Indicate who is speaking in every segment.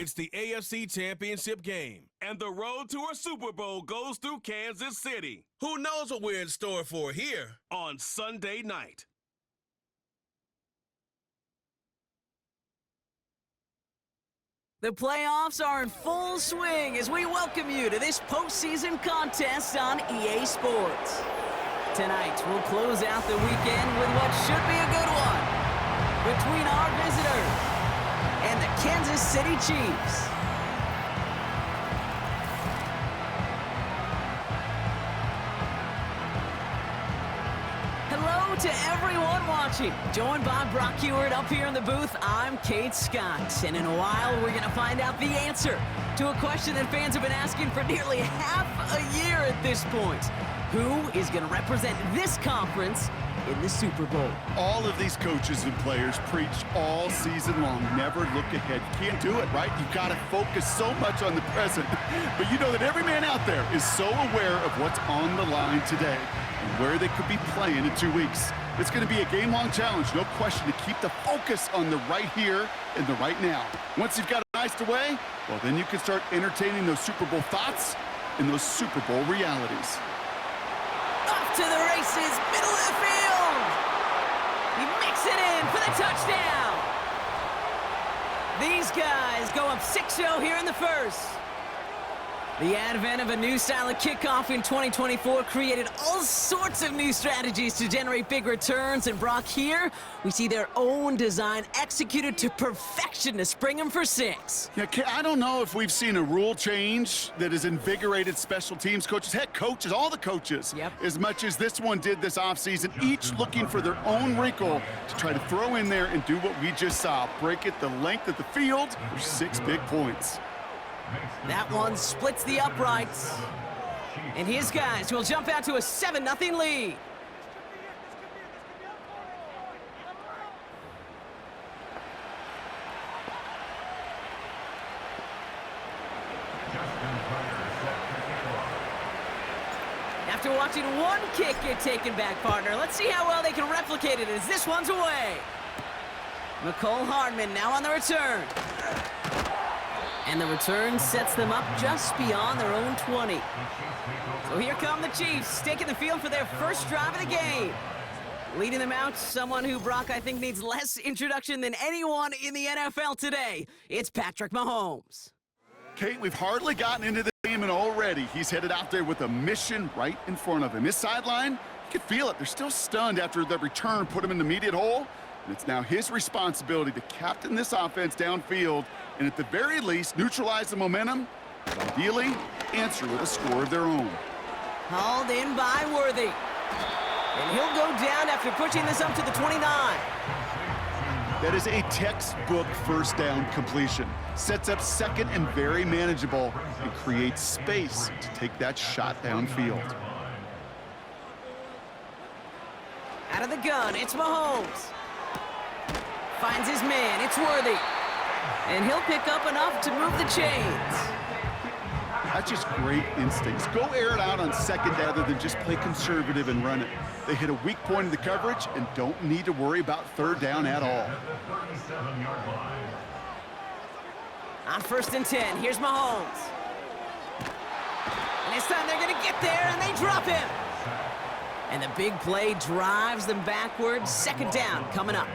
Speaker 1: It's the AFC Championship game, and the road to a Super Bowl goes through Kansas City. Who knows what we're in store for here on Sunday night?
Speaker 2: The playoffs are in full swing as we welcome you to this postseason contest on EA Sports. Tonight, we'll close out the weekend with what should be a good one between our visitors and the Kansas City Chiefs. Hello to everyone watching. Joined by Brock Heward up here in the booth, I'm Kate Scott. And in a while, we're going to find out the answer to a question that fans have been asking for nearly half a year at this point. Who is going to represent this conference in the Super Bowl?
Speaker 3: All of these coaches and players preach all season long, never look ahead. You can't do it, right? You've got to focus so much on the present. But you know that every man out there is so aware of what's on the line today and where they could be playing in 2 weeks. It's going to be a game-long challenge, no question, to keep the focus on the right here and the right now. Once you've got it iced away, well, then you can start entertaining those Super Bowl thoughts and those Super Bowl realities.
Speaker 2: Off to the races, middle of the field. He makes it in for the touchdown. These guys go up 6-0 here in the first. The advent of a new style of kickoff in 2024 created all sorts of new strategies to generate big returns. And Brock, here we see their own design executed to perfection to spring them for 6.
Speaker 3: Yeah, I don't know if we've seen a rule change that has invigorated special teams coaches, head coaches, all the coaches, as much as this one did this offseason, each looking for their own wrinkle to try to throw in there and do what we just saw, break it the length of the field for 6 big points.
Speaker 2: That one splits the uprights. And his guys will jump out to a 7-0 lead. After watching one kick get taken back, partner, let's see how well they can replicate it as this one's away. McCole Hardman now on the return. And the return sets them up just beyond their own 20. So here come the Chiefs, taking the field for their first drive of the game. Leading them out, someone who, Brock, I think needs less introduction than anyone in the NFL today. It's Patrick Mahomes.
Speaker 3: Kate, we've hardly gotten into the game, and already he's headed out there with a mission right in front of him. His sideline, you can feel it. They're still stunned after the return put him in the immediate hole. And it's now his responsibility to captain this offense downfield and at the very least neutralize the momentum, and ideally answer with a score of their own.
Speaker 2: Hauled in by Worthy. And he'll go down after pushing this up to the 29.
Speaker 3: That is a textbook first down completion. Sets up second and very manageable and creates space to take that shot downfield.
Speaker 2: Out of the gun, it's Mahomes. Finds his man, it's Worthy. And he'll pick up enough to move the chains.
Speaker 3: That's just great instincts. Go air it out on second rather than just play conservative and run it. They hit a weak point in the coverage and don't need to worry about third down at all.
Speaker 2: On 1st and 10, here's Mahomes. And this time they're going to get there, and they drop him. And the big play drives them backwards. 2nd down coming up.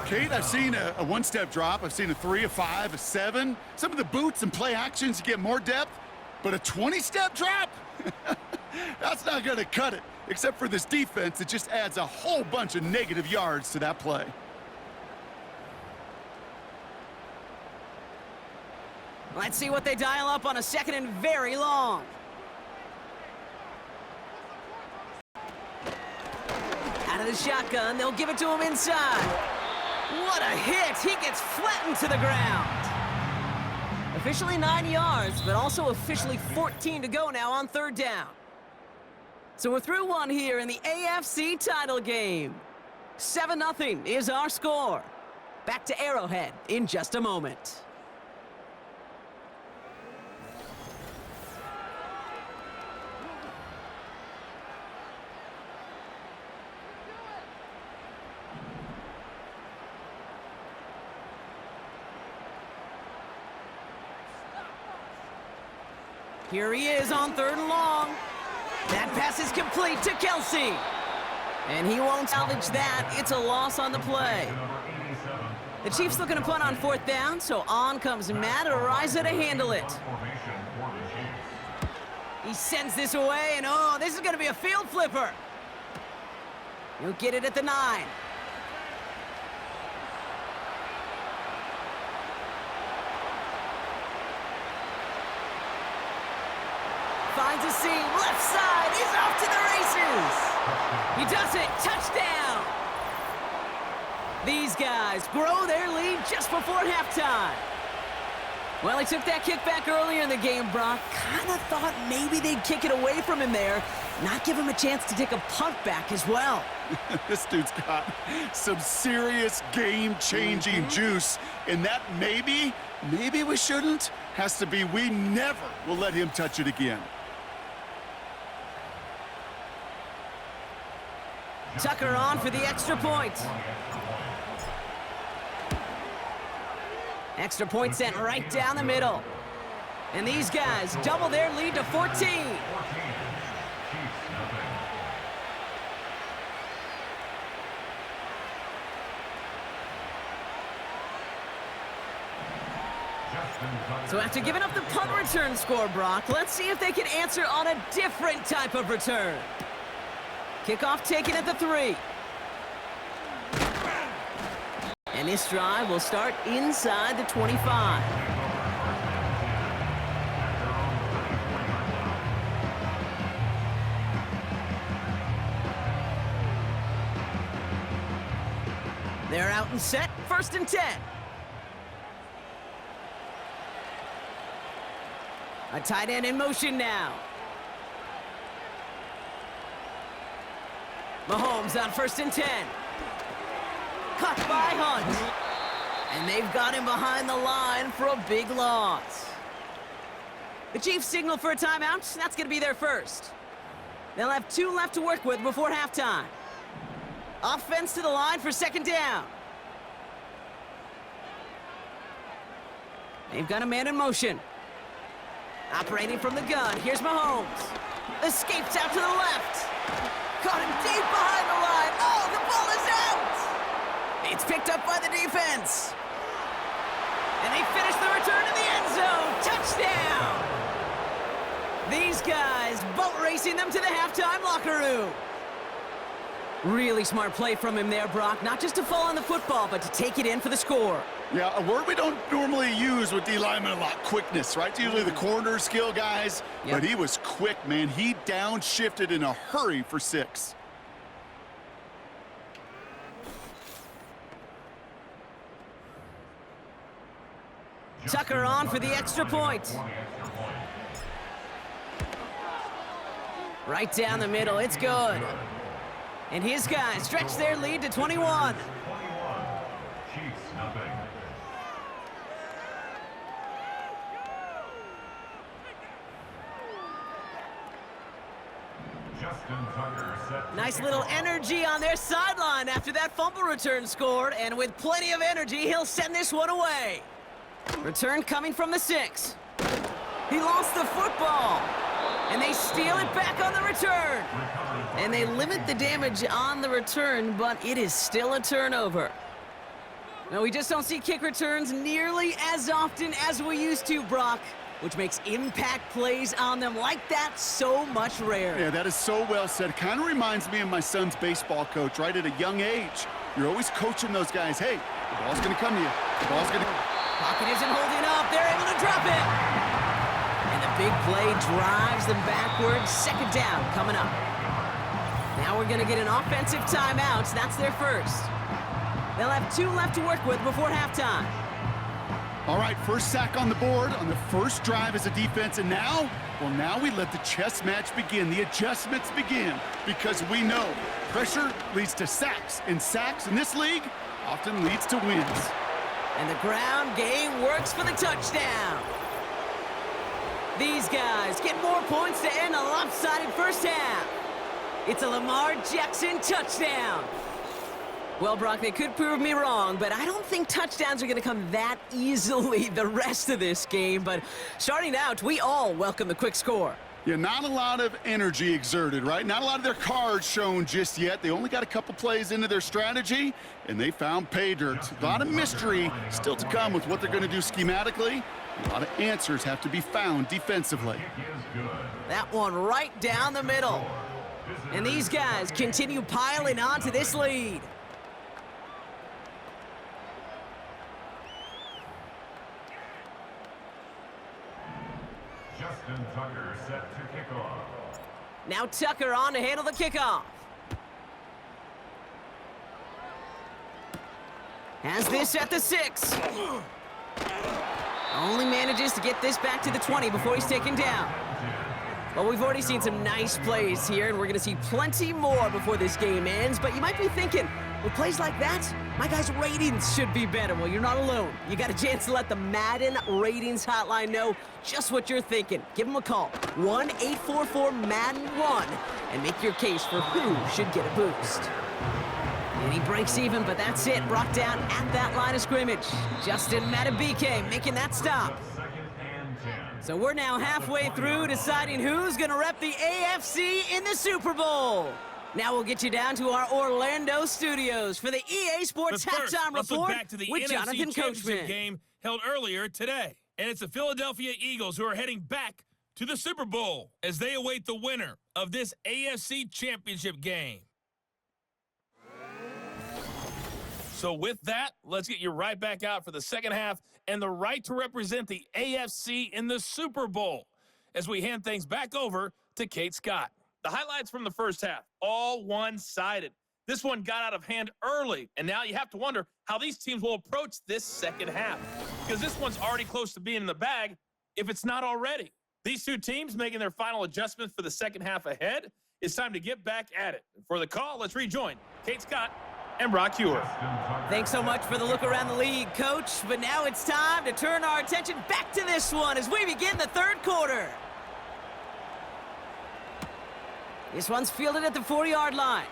Speaker 3: Kate, I've seen a one-step drop. I've seen a 3, a 5, a 7. Some of the boots and play actions, you get more depth. But a 20-step drop? That's not going to cut it. Except for this defense, it just adds a whole bunch of negative yards to that play.
Speaker 2: Let's see what they dial up on a 2nd and very long. Out of the shotgun, they'll give it to him inside. What a hit! He gets flattened to the ground. Officially 9 yards, but also officially 14 to go now on 3rd down. So we're through one here in the AFC title game. 7-0 is our score. Back to Arrowhead in just a moment. Here he is on 3rd and long. That pass is complete to Kelsey. And he won't salvage that. It's a loss on the play. The Chiefs looking to punt on 4th down, so on comes Matt Ariza to handle it. He sends this away, and oh, this is going to be a field flipper. He'll get it at the 9. Finds a seam, left side, he's off to the races. He does it, touchdown. These guys grow their lead just before halftime. Well, he took that kick back earlier in the game, Brock. Kind of thought maybe they'd kick it away from him there, not give him a chance to take a punt back as well.
Speaker 3: This dude's got some serious game-changing juice, and that maybe we shouldn't, has to be we never will let him touch it again.
Speaker 2: Tucker on for the extra point. Extra point sent right down the middle. And these guys double their lead to 14. So after giving up the punt return score, Brock, let's see if they can answer on a different type of return. Kickoff taken at the 3. And this drive will start inside the 25. They're out and set, 1st and 10. A tight end in motion now. Mahomes on 1st and 10. Cut by Hunt. And they've got him behind the line for a big loss. The Chiefs signal for a timeout. That's going to be their first. They'll have 2 left to work with before halftime. Offense to the line for 2nd down. They've got a man in motion. Operating from the gun. Here's Mahomes. Escapes out to the left. Caught him deep behind the line. Oh, the ball is out! It's picked up by the defense. And they finish the return in the end zone. Touchdown! These guys boat racing them to the halftime locker room. Really smart play from him there, Brock. Not just to fall on the football, but to take it in for the score.
Speaker 3: Yeah, a word we don't normally use with D linemen a lot, quickness, right? It's usually the corner skill guys, but he was quick, man. He downshifted in a hurry for 6.
Speaker 2: Tucker on for the extra point. Right down the middle, it's good. And his guys stretch their lead to 21. Nice little energy on their sideline after that fumble return scored, and with plenty of energy, he'll send this one away. Return coming from the 6. He lost the football, and they steal it back on the return. And they limit the damage on the return, but it is still a turnover. Now, we just don't see kick returns nearly as often as we used to, Brock, which makes impact plays on them like that so much rarer.
Speaker 3: Yeah, that is so well said. Kind of reminds me of my son's baseball coach, right? At a young age, you're always coaching those guys. Hey, the ball's going to come to you. The ball's going to...
Speaker 2: Pocket isn't holding up. They're able to drop it. And the big play drives them backwards. 2nd down coming up. Now we're going to get an offensive timeout. That's their first. They'll have 2 left to work with before halftime.
Speaker 3: All right, first sack on the board on the first drive as a defense, and now, well, now we let the chess match begin, the adjustments begin, because we know pressure leads to sacks, and sacks in this league often leads to wins.
Speaker 2: And the ground game works for the touchdown. These guys get more points to end a lopsided first half. It's a Lamar Jackson touchdown. Well, Brock, they could prove me wrong, but I don't think touchdowns are going to come that easily the rest of this game. But starting out, we all welcome the quick score.
Speaker 3: Yeah, not a lot of energy exerted, right? Not a lot of their cards shown just yet. They only got a couple plays into their strategy, and they found pay dirt. A lot of mystery still to come with what they're going to do schematically. A lot of answers have to be found defensively.
Speaker 2: That one right down the middle. And these guys continue piling on to this lead.
Speaker 4: Justin Tucker set to kick off.
Speaker 2: Now Tucker on to handle the kickoff. Has this at the 6. Only manages to get this back to the 20 before he's taken down. Well, we've already seen some nice plays here, and we're going to see plenty more before this game ends. But you might be thinking, with plays like that, my guys' ratings should be better. Well, you're not alone. You got a chance to let the Madden ratings hotline know just what you're thinking. Give them a call, 1-844-MADDEN-1, and make your case for who should get a boost. And he breaks even, but that's it. Brought down at that line of scrimmage. Justin Matabike making that stop. So we're now halfway through deciding who's going to rep the AFC in the Super Bowl. Now we'll get you down to our Orlando studios for the EA Sports Halftime
Speaker 5: Let's
Speaker 2: Report
Speaker 5: look back to the
Speaker 2: with
Speaker 5: NFC
Speaker 2: Jonathan
Speaker 5: Championship
Speaker 2: Coachman.
Speaker 5: game held earlier today. And it's the Philadelphia Eagles who are heading back to the Super Bowl as they await the winner of this AFC Championship game. So with that, let's get you right back out for the second half and the right to represent the AFC in the Super Bowl as we hand things back over to Kate Scott. The highlights from the first half, all one-sided. This one got out of hand early, and now you have to wonder how these teams will approach this second half, because this one's already close to being in the bag if it's not already. These two teams making their final adjustments for the second half ahead. It's time to get back at it. For the call, let's rejoin Kate Scott and Brock Huer.
Speaker 2: Thanks so much for the look around the league, Coach. But now it's time to turn our attention back to this one as we begin the third quarter. This one's fielded at the 40-yard line.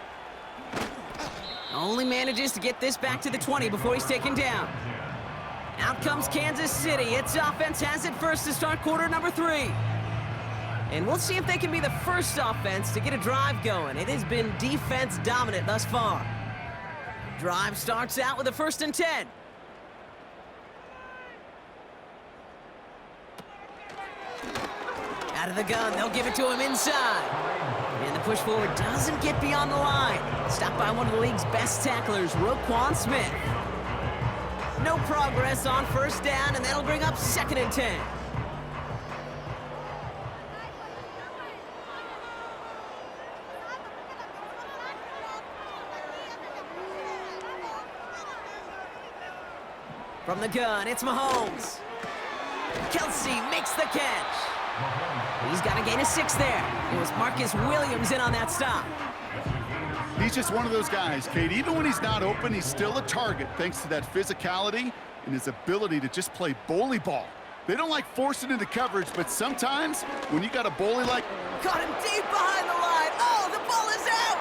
Speaker 2: Only manages to get this back to the 20 before he's taken down. Out comes Kansas City. Its offense has it first to start quarter number 3. And we'll see if they can be the first offense to get a drive going. It has been defense dominant thus far. Drive starts out with a 1st and 10. Out of the gun, they'll give it to him inside. And the push forward doesn't get beyond the line. Stopped by one of the league's best tacklers, Roquan Smith. No progress on 1st down, and that'll bring up 2nd and 10. From the gun, it's Mahomes. Kelsey makes the catch. He's got a gain of 6 there. It was Marcus Williams in on that stop.
Speaker 3: He's just one of those guys, Kate. Even when he's not open, he's still a target thanks to that physicality and his ability to just play bully ball. They don't like forcing into coverage, but sometimes when you got a bully like...
Speaker 2: Caught him deep behind the line. Oh, the ball is out!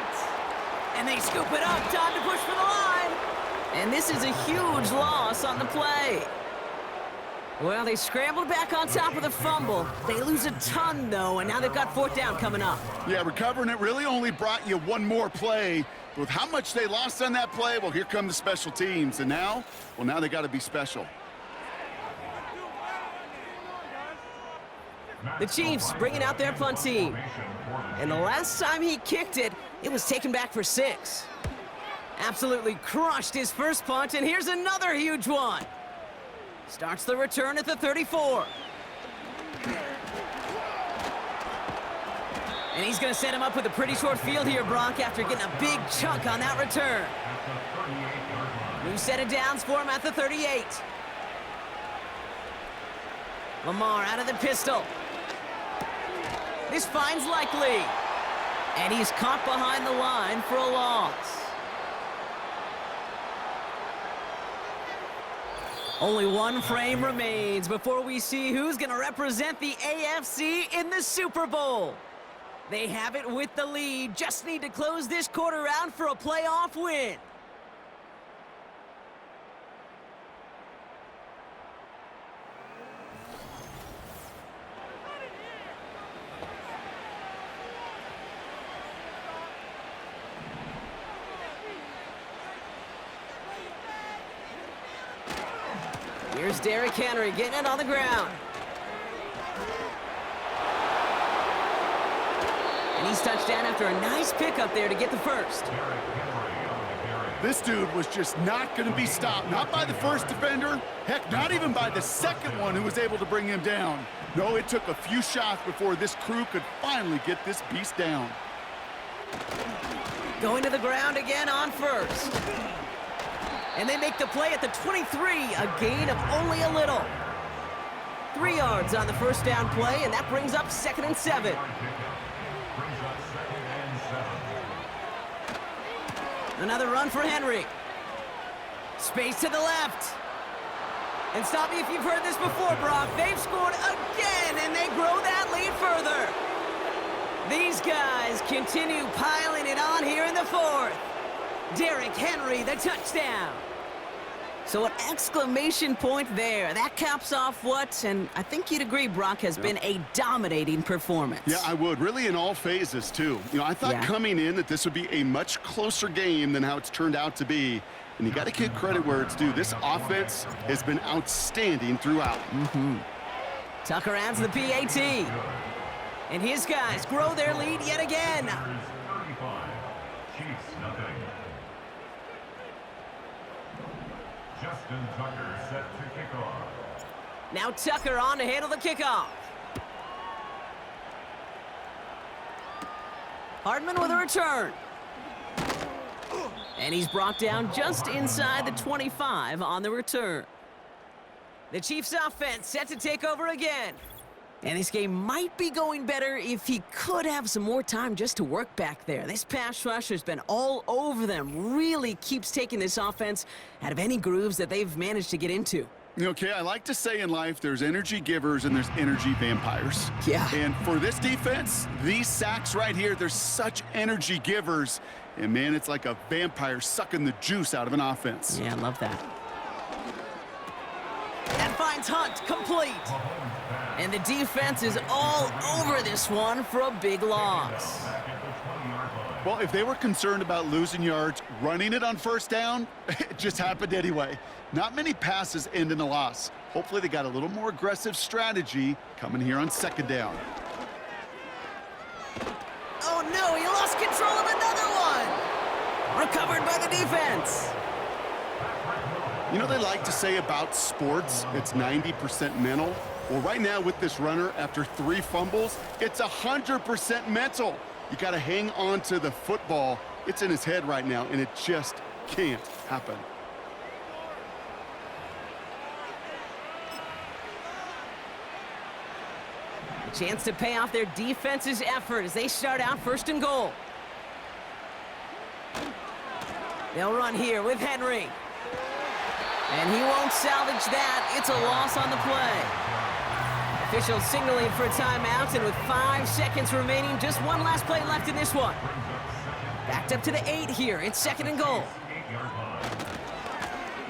Speaker 2: And they scoop it up. Time to push for the line. And this is a huge loss on the play. Well, they scrambled back on top of the fumble. They lose a ton, though, and now they've got 4th down coming up.
Speaker 3: Yeah, recovering it really only brought you one more play. With how much they lost on that play, well, here come the special teams. And now, well, now they got to be special.
Speaker 2: The Chiefs bringing out their punt team. And the last time he kicked it, it was taken back for 6. Absolutely crushed his first punt, and here's another huge one. Starts the return at the 34. And he's going to set him up with a pretty short field here, Brock, after getting a big chunk on that return. New set of downs for him at the 38. Lamar out of the pistol. This finds Likely. And he's caught behind the line for a loss. Only one frame remains before we see who's going to represent the AFC in the Super Bowl. They have it with the lead. Just need to close this quarter out for a playoff win. Here's Derrick Henry getting it on the ground. And he's touched down after a nice pickup there to get the first.
Speaker 3: This dude was just not going to be stopped. Not by the first defender. Heck, not even by the second one who was able to bring him down. No, it took a few shots before this crew could finally get this beast down.
Speaker 2: Going to the ground again on first. And they make the play at the 23, a gain of only a little. 3 yards on the first down play, and that brings up 2nd and 7. Another run for Henry. Space to the left. And stop me if you've heard this before, Brock. They've scored again, and they grow that lead further. These guys continue piling it on here in the 4th. Derrick Henry, the touchdown. So an exclamation point there. That caps off what, and I think you'd agree, Brock, has been a dominating performance.
Speaker 3: Yeah, I would. Really in all phases, too. You know, I thought coming in that this would be a much closer game than how it's turned out to be. And you got to give credit where it's due. This offense has been outstanding throughout.
Speaker 2: Tucker adds the PAT. And his guys grow their lead yet again.
Speaker 4: Justin Tucker set to kick off.
Speaker 2: Now Tucker on to handle the kickoff. Hardman with a return. And he's brought down just inside the 25 on the return. The Chiefs offense set to take over again. And this game might be going better if he could have some more time just to work back there. This pass rush has been all over them. Really keeps taking this offense out of any grooves that they've managed to get into.
Speaker 3: Okay, I like to say in life there's energy givers and there's energy vampires.
Speaker 2: Yeah.
Speaker 3: And for this defense, these sacks right here, they're such energy givers. And man, it's like a vampire sucking the juice out of an offense.
Speaker 2: Yeah, I love that. That finds Hunt complete. And the defense is all over this one for a big loss.
Speaker 3: Well, if they were concerned about losing yards, running it on first down, it just happened anyway. Not many passes end in a loss. Hopefully they got a little more aggressive strategy coming here on 2nd down.
Speaker 2: Oh no, he lost control of another one. Recovered by the defense.
Speaker 3: You know they like to say about sports, it's 90% mental. Well, right now with this runner, after 3 fumbles, it's 100% mental. You got to hang on to the football. It's in his head right now, and it just can't happen.
Speaker 2: A chance to pay off their defense's effort as they start out 1st and goal. They'll run here with Henry. And he won't salvage that. It's a loss on the play. Officials signaling for a timeout, and with 5 seconds remaining, just one last play left in this one. Backed up to the 8 here. It's 2nd and goal.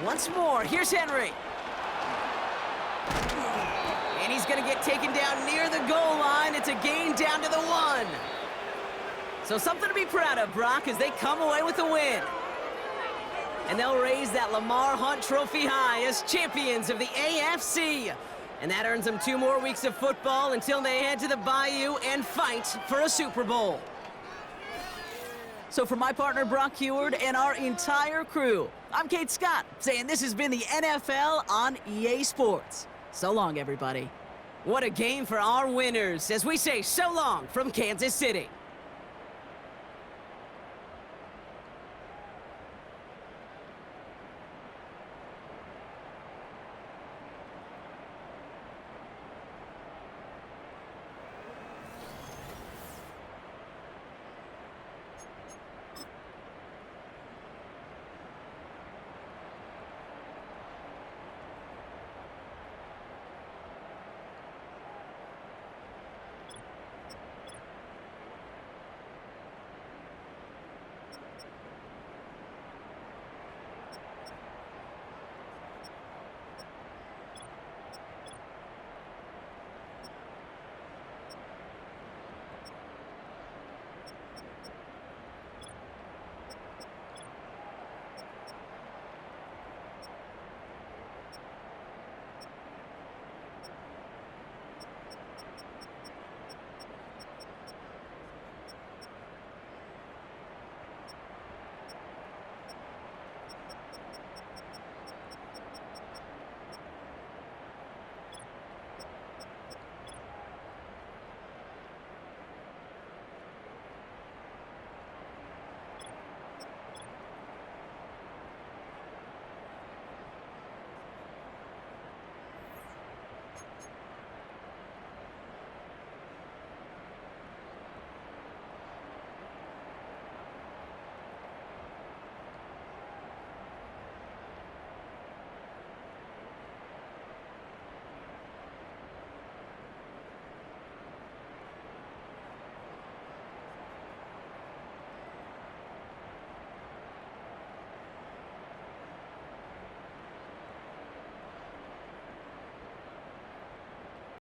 Speaker 2: Once more, here's Henry. And he's going to get taken down near the goal line. It's a gain down to the 1. So something to be proud of, Brock, as they come away with the win. And they'll raise that Lamar Hunt Trophy high as champions of the AFC. And that earns them 2 more weeks of football until they head to the Bayou and fight for a Super Bowl. So for my partner, Brock Heward, and our entire crew, I'm Kate Scott, saying this has been the NFL on EA Sports. So long, everybody. What a game for our winners, as we say so long from Kansas City.